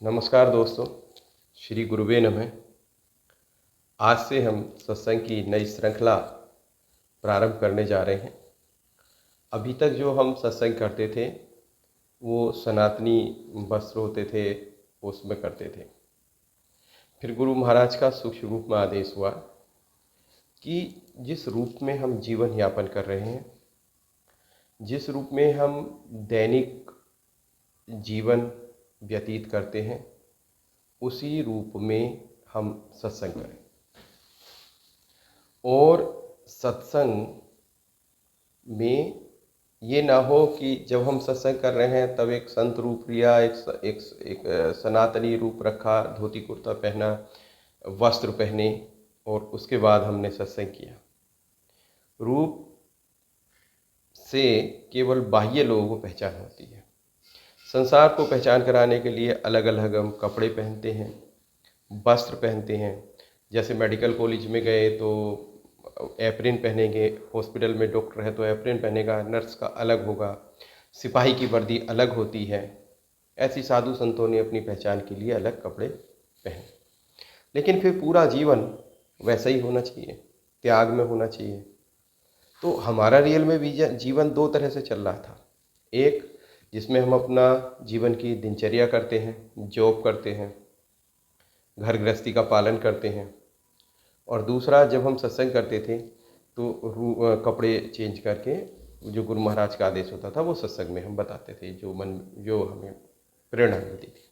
नमस्कार दोस्तों, श्री गुरुवे नमः। आज से हम सत्संग की नई श्रृंखला प्रारंभ करने जा रहे हैं। अभी तक जो हम सत्संग करते थे वो सनातनी वस्त्र होते थे, उसमें करते थे। फिर गुरु महाराज का सूक्ष्म रूप में आदेश हुआ कि जिस रूप में हम जीवन यापन कर रहे हैं, जिस रूप में हम दैनिक जीवन व्यतीत करते हैं, उसी रूप में हम सत्संग करें। और सत्संग में ये ना हो कि जब हम सत्संग कर रहे हैं तब एक संत रूप लिया, एक सनातनी रूप रखा, धोती कुर्ता पहना, वस्त्र पहने और उसके बाद हमने सत्संग किया। रूप से केवल बाह्य लोगों को पहचान होती है। संसार को पहचान कराने के लिए अलग अलग हम कपड़े पहनते हैं, वस्त्र पहनते हैं। जैसे मेडिकल कॉलेज में गए तो एप्रिन पहनेंगे, हॉस्पिटल में डॉक्टर है तो एप्रिन पहनेगा, नर्स का अलग होगा, सिपाही की वर्दी अलग होती है। ऐसी साधु संतों ने अपनी पहचान के लिए अलग कपड़े पहने। लेकिन फिर पूरा जीवन वैसा ही होना चाहिए, त्याग में होना चाहिए। तो हमारा रियल में भी जीवन दो तरह से चल रहा था। एक जिसमें हम अपना जीवन की दिनचर्या करते हैं, जॉब करते हैं, घर गृहस्थी का पालन करते हैं। और दूसरा जब हम सत्संग करते थे तो कपड़े चेंज करके जो गुरु महाराज का आदेश होता था वो सत्संग में हम बताते थे, जो हमें प्रेरणा मिलती थी।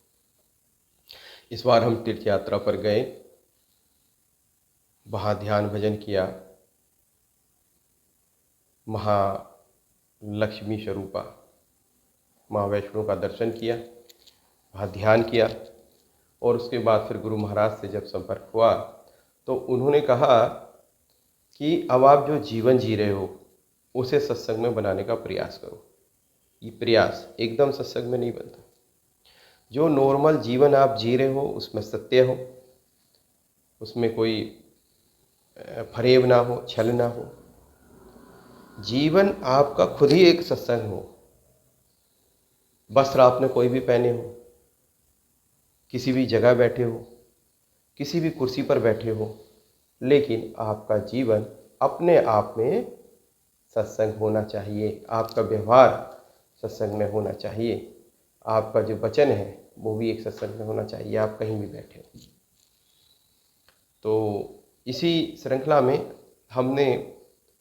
इस बार हम तीर्थ यात्रा पर गए, वहाँ ध्यान भजन किया, महालक्ष्मी स्वरूपा माँ वैष्णो का दर्शन किया, वहाँ ध्यान किया। और उसके बाद फिर गुरु महाराज से जब संपर्क हुआ तो उन्होंने कहा कि अब आप जो जीवन जी रहे हो उसे सत्संग में बनाने का प्रयास करो। ये प्रयास एकदम सत्संग में नहीं बनता। जो नॉर्मल जीवन आप जी रहे हो उसमें सत्य हो, उसमें कोई फरेब ना हो, छल ना हो। जीवन आपका खुद ही एक सत्संग हो। वस्त्र आपने कोई भी पहने हो, किसी भी जगह बैठे हो, किसी भी कुर्सी पर बैठे हो, लेकिन आपका जीवन अपने आप में सत्संग होना चाहिए। आपका व्यवहार सत्संग में होना चाहिए। आपका जो वचन है वो भी एक सत्संग में होना चाहिए, आप कहीं भी बैठे हो। तो इसी श्रृंखला में हमने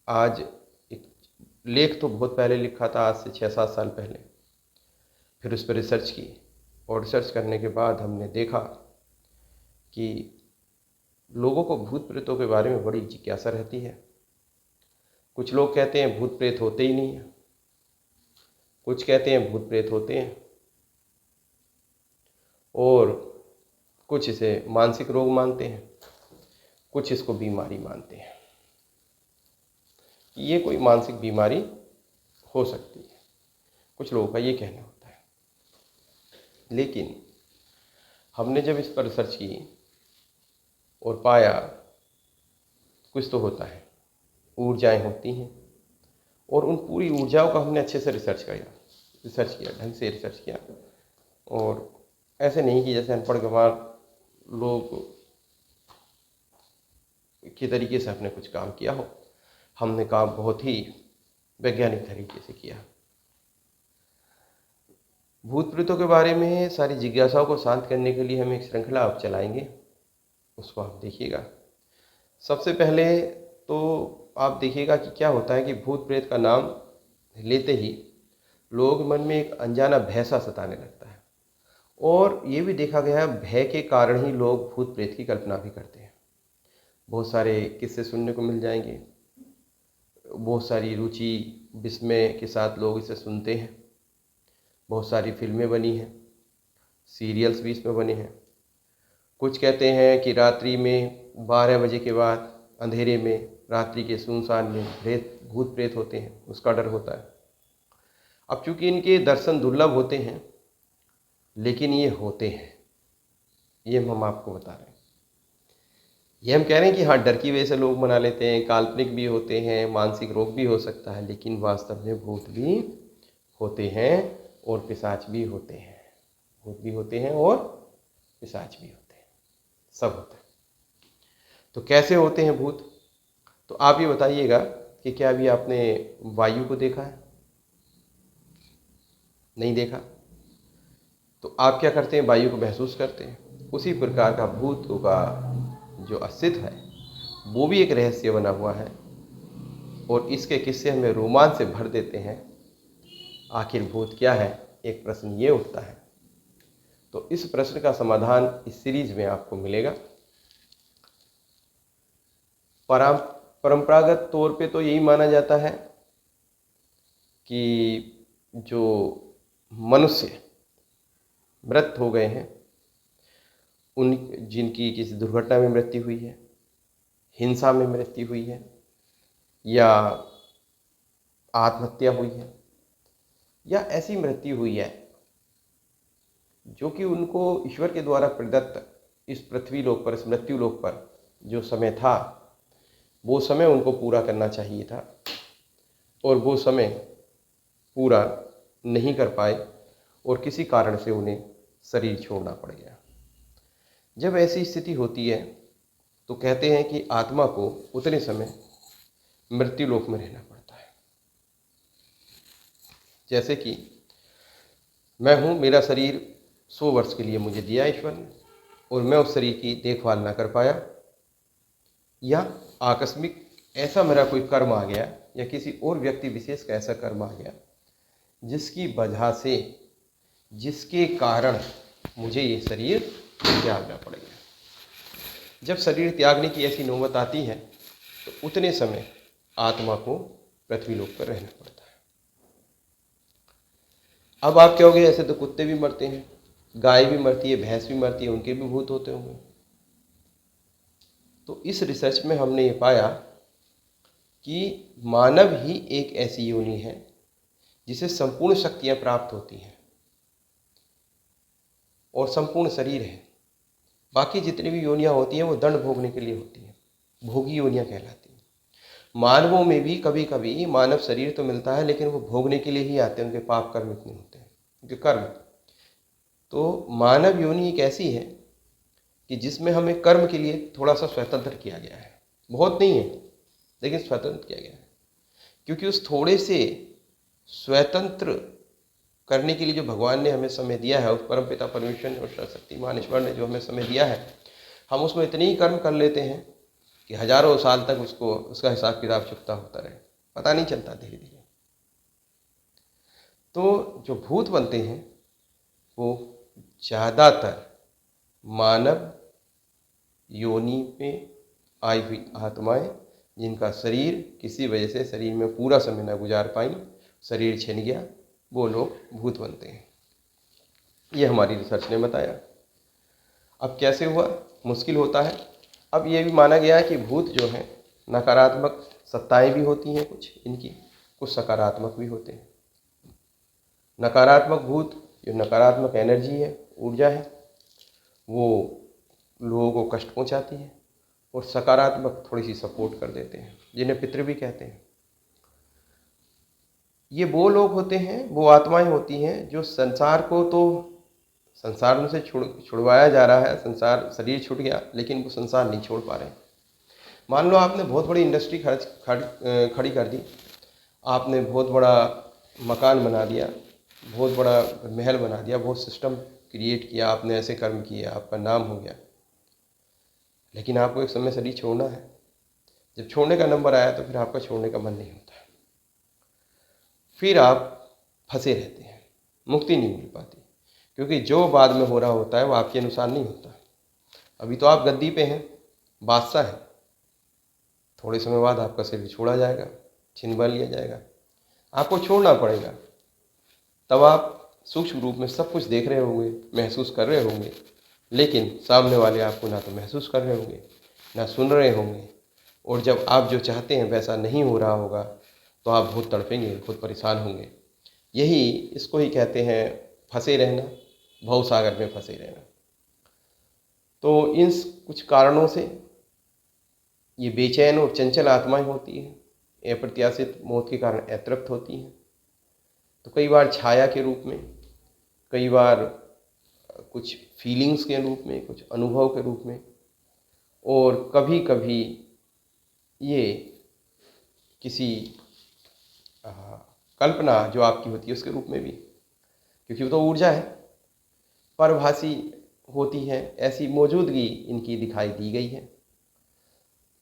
आज एक लेख तो बहुत पहले लिखा था, आज से 6-7 साल पहले। फिर उस पर रिसर्च की और रिसर्च करने के बाद हमने देखा कि लोगों को भूत प्रेतों के बारे में बड़ी जिज्ञासा रहती है। कुछ लोग कहते हैं भूत प्रेत होते ही नहीं है, कुछ कहते हैं भूत प्रेत होते हैं, और कुछ इसे मानसिक रोग मानते हैं, कुछ इसको बीमारी मानते हैं। ये कोई मानसिक बीमारी हो सकती है, कुछ लोगों का ये कहना होता है। लेकिन हमने जब इस पर रिसर्च की और पाया कुछ तो होता है, ऊर्जाएं होती हैं। और उन पूरी ऊर्जाओं का हमने अच्छे से रिसर्च किया, ढंग से रिसर्च किया। और ऐसे नहीं कि जैसे अनपढ़ गंवार लोग के तरीके से हमने कुछ काम किया हो। हमने काम बहुत ही वैज्ञानिक तरीके से किया। भूत प्रेतों के बारे में सारी जिज्ञासाओं को शांत करने के लिए हम एक श्रृंखला अब चलाएंगे, उसको आप देखिएगा। सबसे पहले तो आप देखिएगा कि क्या होता है कि भूत प्रेत का नाम लेते ही लोग मन में एक अनजाना भय सा सताने लगता है। और ये भी देखा गया है, भय के कारण ही लोग भूत प्रेत की कल्पना भी करते हैं। बहुत सारे किस्से सुनने को मिल जाएंगे, बहुत सारी रुचि विस्मय के साथ लोग इसे सुनते हैं। बहुत सारी फिल्में बनी हैं, सीरियल्स भी इसमें बने हैं। कुछ कहते हैं कि रात्रि में 12 बजे के बाद अंधेरे में, रात्रि के सुनसान में भूत प्रेत होते हैं, उसका डर होता है। अब चूंकि इनके दर्शन दुर्लभ होते हैं, लेकिन ये होते हैं, ये हम आपको बता रहे हैं। ये हम कह रहे हैं कि हाँ, डर की वजह से लोग मना लेते हैं, काल्पनिक भी होते हैं, मानसिक रोग भी हो सकता है, लेकिन वास्तव में भूत भी होते हैं और पिशाच भी होते हैं। भूत भी होते हैं और पिशाच भी होते हैं, सब होता है। तो कैसे होते हैं भूत? तो आप ये बताइएगा कि क्या अभी आपने वायु को देखा है? नहीं देखा। तो आप क्या करते हैं? वायु को महसूस करते हैं। उसी प्रकार का भूतों का जो अस्तित्व है वो भी एक रहस्य बना हुआ है, और इसके किस्से हमें रोमांच से भर देते हैं। आखिर भूत क्या है? एक प्रश्न ये उठता है। तो इस प्रश्न का समाधान इस सीरीज में आपको मिलेगा। परंपरागत तौर पे तो यही माना जाता है कि जो मनुष्य मृत हो गए हैं, उन जिनकी किसी दुर्घटना में मृत्यु हुई है, हिंसा में मृत्यु हुई है, या आत्महत्या हुई है, या ऐसी मृत्यु हुई है जो कि उनको ईश्वर के द्वारा प्रदत्त इस पृथ्वी लोक पर, इस मृत्यु लोक पर जो समय था, वो समय उनको पूरा करना चाहिए था, और वो समय पूरा नहीं कर पाए, और किसी कारण से उन्हें शरीर छोड़ना पड़ गया। जब ऐसी स्थिति होती है तो कहते हैं कि आत्मा को उतने समय मृत्यु लोक में रहना पड़ता है। जैसे कि मैं हूँ, मेरा शरीर 100 वर्ष के लिए मुझे दिया ईश्वर ने, और मैं उस शरीर की देखभाल ना कर पाया, या आकस्मिक ऐसा मेरा कोई कर्म आ गया, या किसी और व्यक्ति विशेष का ऐसा कर्म आ गया जिसकी वजह से, जिसके कारण मुझे ये शरीर त्यागना पड़ गया। जब शरीर त्यागने की ऐसी नौबत आती है तो उतने समय आत्मा को पृथ्वी लोक पर रहना पड़ता है। अब आप कहोगे ऐसे तो कुत्ते भी मरते हैं, गाय भी मरती है, भैंस भी मरती है, उनके भी भूत होते होंगे। तो इस रिसर्च में हमने ये पाया कि मानव ही एक ऐसी योनि है जिसे संपूर्ण शक्तियां प्राप्त होती हैं और संपूर्ण शरीर है। बाकी जितनी भी योनियां होती हैं वो दंड भोगने के लिए होती हैं, भोगी योनियां कहलाती हैं। मानवों में भी कभी कभी मानव शरीर तो मिलता है, लेकिन वो भोगने के लिए ही आते हैं, उनके पाप कर्म इतने होते हैं, उनके कर्म। तो मानव योनि एक ऐसी है कि जिसमें हमें कर्म के लिए थोड़ा सा स्वतंत्र किया गया है, बहुत नहीं है लेकिन स्वतंत्र किया गया है, क्योंकि उस थोड़े से स्वतंत्र करने के लिए जो भगवान ने हमें समय दिया है, उस परमपिता परमेश्वर ने और शक्तिमान ईश्वर ने जो हमें समय दिया है, हम उसमें इतने ही कर्म कर लेते हैं कि हजारों साल तक उसका हिसाब किताब चुकता होता रहे, पता नहीं चलता धीरे धीरे। तो जो भूत बनते हैं वो ज़्यादातर मानव योनि में आई हुई आत्माएं, जिनका शरीर किसी वजह से शरीर में पूरा समय न गुजार पाई, शरीर छिन गया, वो लोग भूत बनते हैं। ये हमारी रिसर्च ने बताया। अब कैसे हुआ? मुश्किल होता है। अब ये भी माना गया है कि भूत जो हैं नकारात्मक सत्ताएं भी होती हैं, कुछ इनकी, कुछ सकारात्मक भी होते हैं। नकारात्मक भूत जो नकारात्मक एनर्जी है, ऊर्जा है, वो लोगों को कष्ट पहुंचाती है, और सकारात्मक थोड़ी सी सपोर्ट कर देते हैं, जिन्हें पितृ भी कहते हैं। ये वो लोग होते हैं, वो आत्माएं होती हैं जो संसार को, तो संसार उनसे छुड़वाया जा रहा है, संसार शरीर छूट गया लेकिन वो संसार नहीं छोड़ पा रहे। मान लो आपने बहुत बड़ी इंडस्ट्री खड़ी कर दी, आपने बहुत बड़ा मकान बना दिया, बहुत बड़ा महल बना दिया, बहुत सिस्टम क्रिएट किया, आपने ऐसे कर्म किए, आपका नाम हो गया, लेकिन आपको एक समय शरीर छोड़ना है। जब छोड़ने का नंबर आया तो फिर आपका छोड़ने का मन नहीं होता, फिर आप फंसे रहते हैं, मुक्ति नहीं मिल पाती, क्योंकि जो बाद में हो रहा होता है वो आपके अनुसार नहीं होता। अभी तो आप गद्दी पे हैं, बादशाह हैं, थोड़े समय बाद आपका शरीर छोड़ा जाएगा, छिनवा लिया जाएगा, आपको छोड़ना पड़ेगा। तब आप सूक्ष्म रूप में सब कुछ देख रहे होंगे, महसूस कर रहे होंगे, लेकिन सामने वाले आपको ना तो महसूस कर रहे होंगे, ना सुन रहे होंगे, और जब आप जो चाहते हैं वैसा नहीं हो रहा होगा तो आप बहुत तड़पेंगे, बहुत परेशान होंगे। यही, इसको ही कहते हैं फंसे रहना, भवसागर में फंसे रहना। तो इन कुछ कारणों से ये बेचैन और चंचल आत्माएं होती हैं, अप्रत्याशित मौत के कारण अतृप्त होती हैं। तो कई बार छाया के रूप में, कई बार कुछ फीलिंग्स के रूप में, कुछ अनुभव के रूप में, और कभी कभी ये किसी कल्पना जो आपकी होती है उसके रूप में भी, क्योंकि वो तो ऊर्जा है, परभाषी होती है, ऐसी मौजूदगी इनकी दिखाई दी गई है।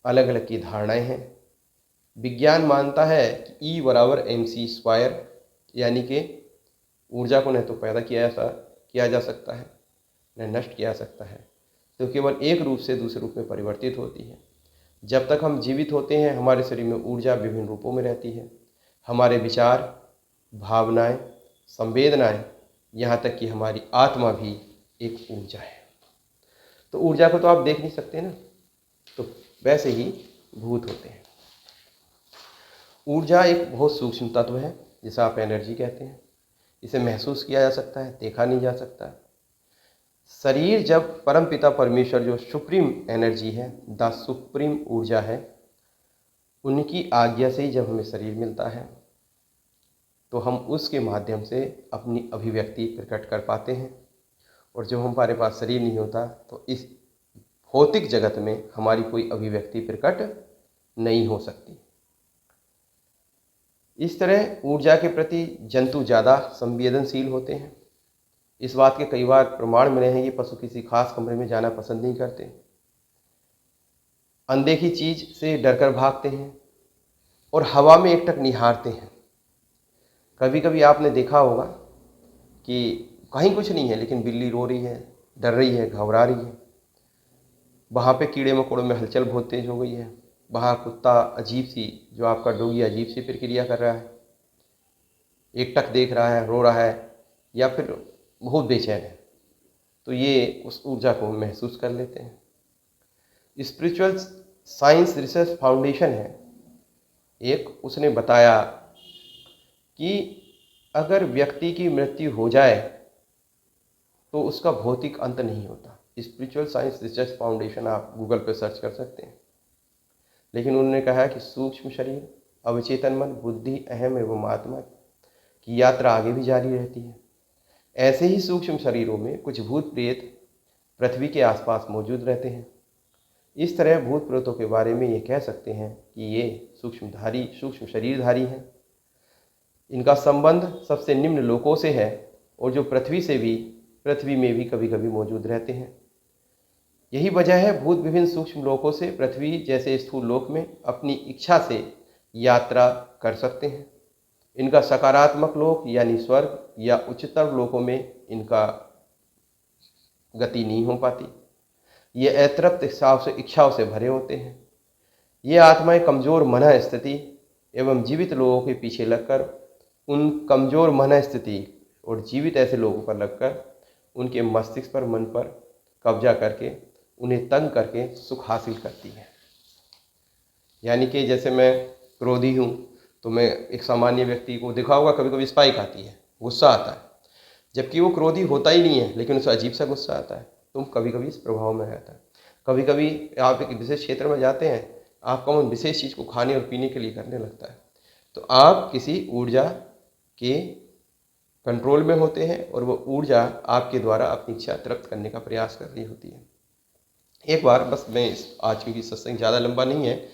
अलग अलग की धारणाएं हैं। विज्ञान मानता है कि E बराबर mc², यानी कि ऊर्जा को न तो पैदा किया जा सकता है, न नष्ट किया जा सकता है, तो केवल एक रूप से दूसरे रूप में परिवर्तित होती है। जब तक हम जीवित होते हैं हमारे शरीर में ऊर्जा विभिन्न रूपों में रहती है। हमारे विचार, भावनाएं, संवेदनाएं, यहाँ तक कि हमारी आत्मा भी एक ऊर्जा है। तो ऊर्जा को तो आप देख नहीं सकते ना, तो वैसे ही भूत होते हैं। ऊर्जा एक बहुत सूक्ष्म तत्व है, जिसे आप एनर्जी कहते हैं। इसे महसूस किया जा सकता है, देखा नहीं जा सकता। शरीर जब परमपिता परमेश्वर जो सुप्रीम एनर्जी है, द सुप्रीम ऊर्जा है, उनकी आज्ञा से ही जब हमें शरीर मिलता है तो हम उसके माध्यम से अपनी अभिव्यक्ति प्रकट कर पाते हैं। और जब हमारे पास शरीर नहीं होता तो इस भौतिक जगत में हमारी कोई अभिव्यक्ति प्रकट नहीं हो सकती। इस तरह ऊर्जा के प्रति जंतु ज़्यादा संवेदनशील होते हैं। इस बात के कई बार प्रमाण मिले हैं कि पशु किसी खास कमरे में जाना पसंद नहीं करते, अनदेखी चीज से डरकर भागते हैं और हवा में एकटक निहारते हैं। कभी कभी आपने देखा होगा कि कहीं कुछ नहीं है लेकिन बिल्ली रो रही है, डर रही है, घबरा रही है। वहाँ पे कीड़े मकोड़ों में हलचल बहुत तेज हो गई है। वहाँ कुत्ता अजीब सी, जो आपका डोगी, अजीब सी प्रक्रिया कर रहा है, एकटक देख रहा है, रो रहा है, या फिर बहुत बेचैन है। तो ये उस ऊर्जा को महसूस कर लेते हैं। स्पिरिचुअल साइंस रिसर्च फाउंडेशन है एक, उसने बताया कि अगर व्यक्ति की मृत्यु हो जाए तो उसका भौतिक अंत नहीं होता। स्पिरिचुअल साइंस रिसर्च फाउंडेशन आप गूगल पर सर्च कर सकते हैं। लेकिन उन्होंने कहा कि सूक्ष्म शरीर, अवचेतन मन, बुद्धि, अहम एवं आत्मा की यात्रा आगे भी जारी रहती है। ऐसे ही सूक्ष्म शरीरों में कुछ भूत प्रेत पृथ्वी के आसपास मौजूद रहते हैं। इस तरह भूत प्रेतों के बारे में ये कह सकते हैं कि ये सूक्ष्म शरीरधारी हैं। इनका संबंध सबसे निम्न लोकों से है और जो पृथ्वी में भी कभी कभी मौजूद रहते हैं। यही वजह है भूत विभिन्न सूक्ष्म लोकों से पृथ्वी जैसे स्थूल लोक में अपनी इच्छा से यात्रा कर सकते हैं। इनका सकारात्मक लोक यानी स्वर्ग या उच्चतर लोकों में इनका गति नहीं हो पाती। ये अतृप्त इच्छाओं से भरे होते हैं। ये आत्माएं कमजोर मन स्थिति एवं जीवित लोगों के पीछे लगकर उन कमजोर मन स्थिति और जीवित ऐसे लोगों पर लगकर उनके मस्तिष्क पर, मन पर कब्जा करके उन्हें तंग करके सुख हासिल करती है। यानी कि जैसे मैं क्रोधी हूँ तो मैं एक सामान्य व्यक्ति को देखा होगा, कभी कभी स्पाइक आती है, गुस्सा आता है, जबकि वो क्रोधी होता ही नहीं है लेकिन उसे अजीब सा गुस्सा आता है। तो कभी कभी इस प्रभाव में रहता है। कभी कभी आप एक विशेष क्षेत्र में जाते हैं, आपका मन विशेष चीज़ को खाने और पीने के लिए करने लगता है, तो आप किसी ऊर्जा के कंट्रोल में होते हैं और वो ऊर्जा आपके द्वारा अपनी इच्छा तृप्त करने का प्रयास कर रही होती है। एक बार बस मैं आज क्योंकि सत्संग ज़्यादा लंबा नहीं है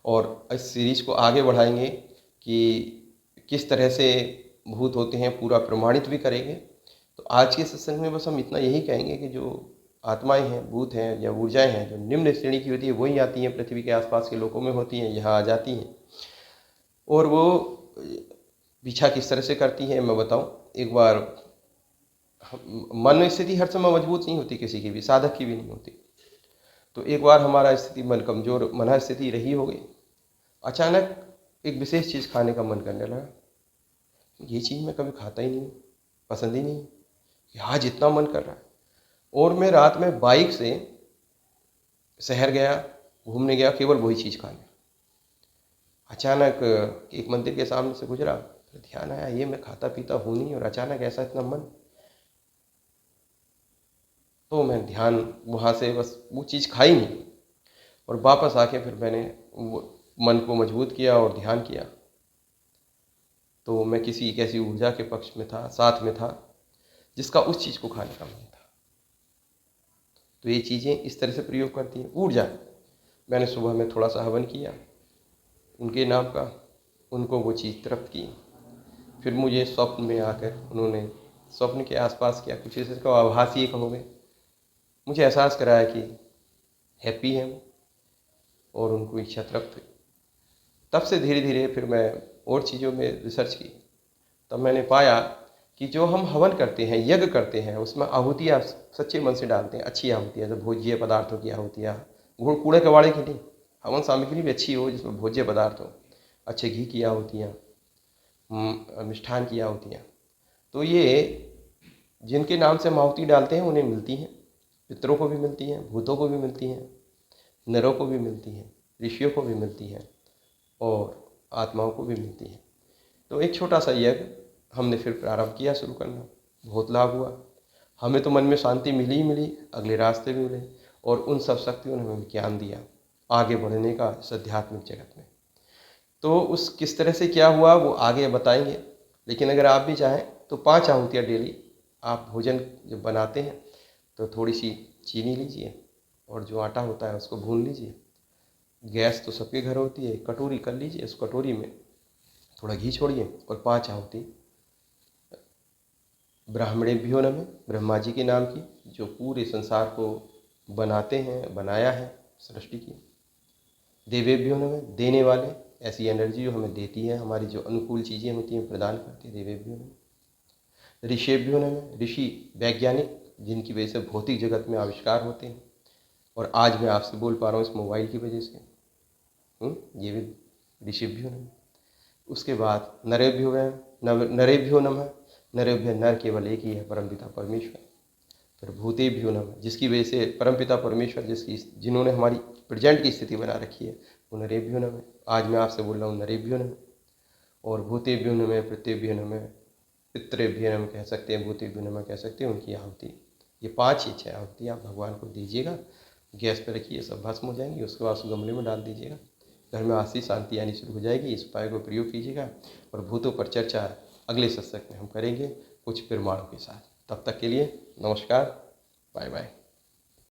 और इस सीरीज को आगे बढ़ाएंगे कि किस तरह से भूत होते हैं, पूरा प्रमाणित भी करेंगे। तो आज के सत्संग में बस हम इतना यही कहेंगे कि जो आत्माएं हैं, भूत हैं या ऊर्जाएं हैं जो निम्न श्रेणी की होती है वही आती हैं, पृथ्वी के आसपास के लोकों में होती हैं, यहाँ आ जाती हैं। और वो पीछा किस तरह से करती हैं मैं बताऊं। एक बार मन स्थिति हर समय मजबूत नहीं होती, किसी की भी, साधक की भी नहीं होती। तो एक बार हमारा स्थिति मन स्थिति रही हो गई, अचानक एक विशेष चीज़ खाने का मन करने लगा। ये चीज़ मैं कभी खाता ही नहीं, पसंद ही नहीं, आज इतना मन कर रहा है। और मैं रात में बाइक से शहर गया, घूमने गया, केवल वही चीज़ खाने। अचानक एक मंदिर के सामने से गुजरा, तो ध्यान आया ये मैं खाता पीता हूँ नहीं और अचानक ऐसा इतना मन। तो मैं ध्यान वहाँ से बस वो चीज़ खाई नहीं और वापस आके फिर मैंने वो मन को मजबूत किया और ध्यान किया। तो मैं किसी एक ऐसी ऊर्जा के पक्ष में था, साथ में था, जिसका उस चीज़ को खाने का मन था। तो ये चीज़ें इस तरह से प्रयोग करती हैं। ऊर्जा, मैंने सुबह में थोड़ा सा हवन किया उनके नाम का, उनको वो चीज़ तृप्त की। फिर मुझे स्वप्न में आकर उन्होंने स्वप्न के आसपास क्या कुछ इसे को आभास ये कहोगे, मुझे एहसास कराया कि हैप्पी है वो और उनको इच्छा तृप्त हुई। तब से धीरे धीरे फिर मैं और चीज़ों में रिसर्च की। तब मैंने पाया कि जो हम हवन करते हैं, यज्ञ करते हैं, उसमें आहुतियाँ सच्चे मन से डालते हैं, अच्छी आहुतियाँ, जो भोज्य पदार्थों की आहुतियाँ, कूड़े कबाड़े की नहीं, हवन सामग्री भी अच्छी हो जिसमें भोज्य पदार्थ हो, अच्छे घी की आहुतियाँ, मिष्ठान की आहुतियाँ। तो ये जिनके नाम से हम आहुति डालते हैं उन्हें मिलती हैं, पितरों को भी मिलती हैं, भूतों को भी मिलती हैं, नरों को भी मिलती हैं, ऋषियों को भी मिलती हैं और आत्माओं को भी मिलती हैं। तो एक छोटा सा यज्ञ हमने फिर प्रारंभ किया शुरू करना, बहुत लाभ हुआ। हमें तो मन में शांति मिली ही मिली, अगले रास्ते भी मिले और उन सब शक्तियों ने हमें ज्ञान दिया आगे बढ़ने का इस आध्यात्मिक जगत में। तो उस किस तरह से क्या हुआ वो आगे बताएंगे, लेकिन अगर आप भी चाहें तो 5 आहुतियाँ डेली आप भोजन जब बनाते हैं तो थोड़ी सी चीनी लीजिए और जो आटा होता है उसको भून लीजिए। गैस तो सबके घर होती है, कटोरी कर लीजिए, उस कटोरी में थोड़ा घी छोड़िए और 5 आहुति ब्राह्मणेभ्यो नमः, ब्रह्मा जी के नाम की, जो पूरे संसार को बनाते हैं, बनाया है सृष्टि की। देवेभ्यो नमः, देने वाले, ऐसी एनर्जी जो हमें देती है, हमारी जो अनुकूल चीज़ें होती हैं प्रदान करती है, देवेभ्यो नमः। ऋषिभ्यो नमः, ऋषि वैज्ञानिक जिनकी वजह से भौतिक जगत में आविष्कार होते हैं और आज मैं आपसे बोल पा रहा हूँ इस मोबाइल की वजह से, ये भी ऋषिभ्यो नमः। उसके बाद नरेभ्यो नमः, नरेभ्य नर केवल एक ही है, परमपिता परमेश्वर। फिर भूतेभ्यो नमः, जिसकी वजह से परमपिता परमेश्वर जिन्होंने हमारी प्रेजेंट की स्थिति बना रखी है, वो नरेभ्यो नमः। आज मैं आपसे बोल रहा हूँ नरेभ्यो नमः। और भूतेभ्यो नमः, पृथ्वीभ्यो नमः, पितृभ्यो नमः कह सकते हैं, भूतेभ्यो नमः कह सकते हैं, उनकी आहुति। ये 5 इच्छा आहुति आप भगवान को दीजिएगा, गैस पर रखिए, सब भस्म हो जाएंगी, उसके बाद उस गमले में डाल दीजिएगा, घर में आशी शांति आनी शुरू हो जाएगी। इस उपाय को प्रयोग कीजिएगा और भूतों पर चर्चा अगले सत्संग में हम करेंगे कुछ प्रमाणों के साथ। तब तक के लिए नमस्कार, बाय बाय।